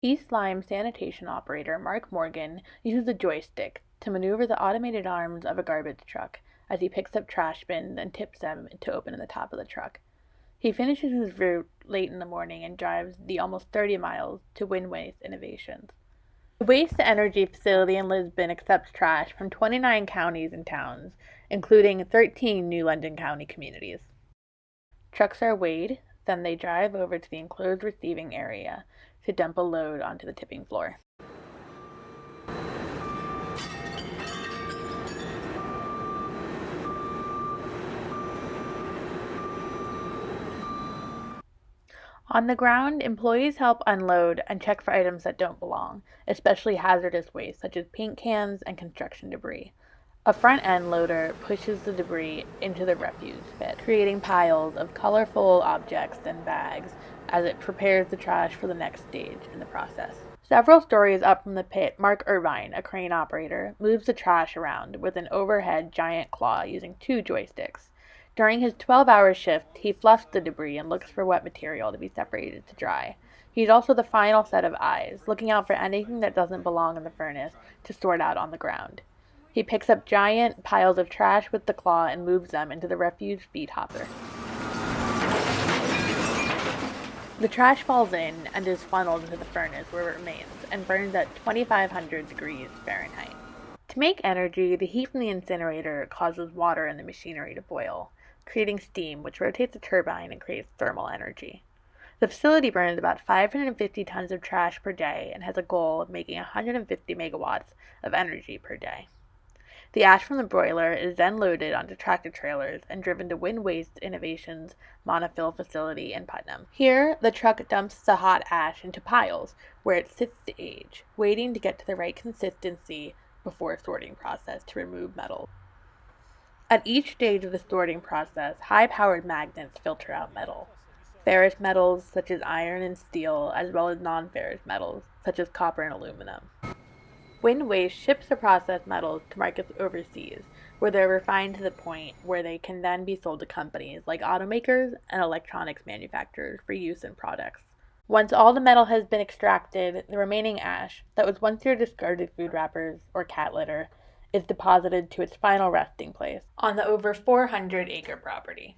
East Lyme sanitation operator Mark Morgan uses a joystick to maneuver the automated arms of a garbage truck as he picks up trash bins and tips them to open in the top of the truck. He finishes his route late in the morning and drives the almost 30 miles to Wind Waste Innovations. The waste-to-energy facility in Lisbon accepts trash from 29 counties and towns, including 13 New London County communities. Trucks are weighed, then they drive over to the enclosed receiving area to dump a load onto the tipping floor. On the ground, employees help unload and check for items that don't belong, especially hazardous waste such as paint cans and construction debris. A front-end loader pushes the debris into the refuse pit, creating piles of colorful objects and bags as it prepares the trash for the next stage in the process. Several stories up from the pit, Mark Irvine, a crane operator, moves the trash around with an overhead giant claw using 2 joysticks. During his 12-hour shift, he fluffs the debris and looks for wet material to be separated to dry. He's also the final set of eyes, looking out for anything that doesn't belong in the furnace to sort out on the ground. He picks up giant piles of trash with the claw and moves them into the refuse feed hopper. The trash falls in and is funneled into the furnace where it remains and burns at 2,500 degrees Fahrenheit. To make energy, the heat from the incinerator causes water in the machinery to boil, creating steam which rotates a turbine and creates thermal energy. The facility burns about 550 tons of trash per day and has a goal of making 150 megawatts of energy per day. The ash from the broiler is then loaded onto tractor trailers and driven to Wind Waste Innovations' monofill facility in Putnam. Here, the truck dumps the hot ash into piles, where it sits to age, waiting to get to the right consistency before a sorting process to remove metals. At each stage of the sorting process, high-powered magnets filter out metal. Ferrous metals such as iron and steel, as well as non-ferrous metals such as copper and aluminum. Wind Waste ships the processed metals to markets overseas, where they're refined to the point where they can then be sold to companies like automakers and electronics manufacturers for use in products. Once all the metal has been extracted, the remaining ash, that was once your discarded food wrappers or cat litter, is deposited to its final resting place on the over 400-acre property.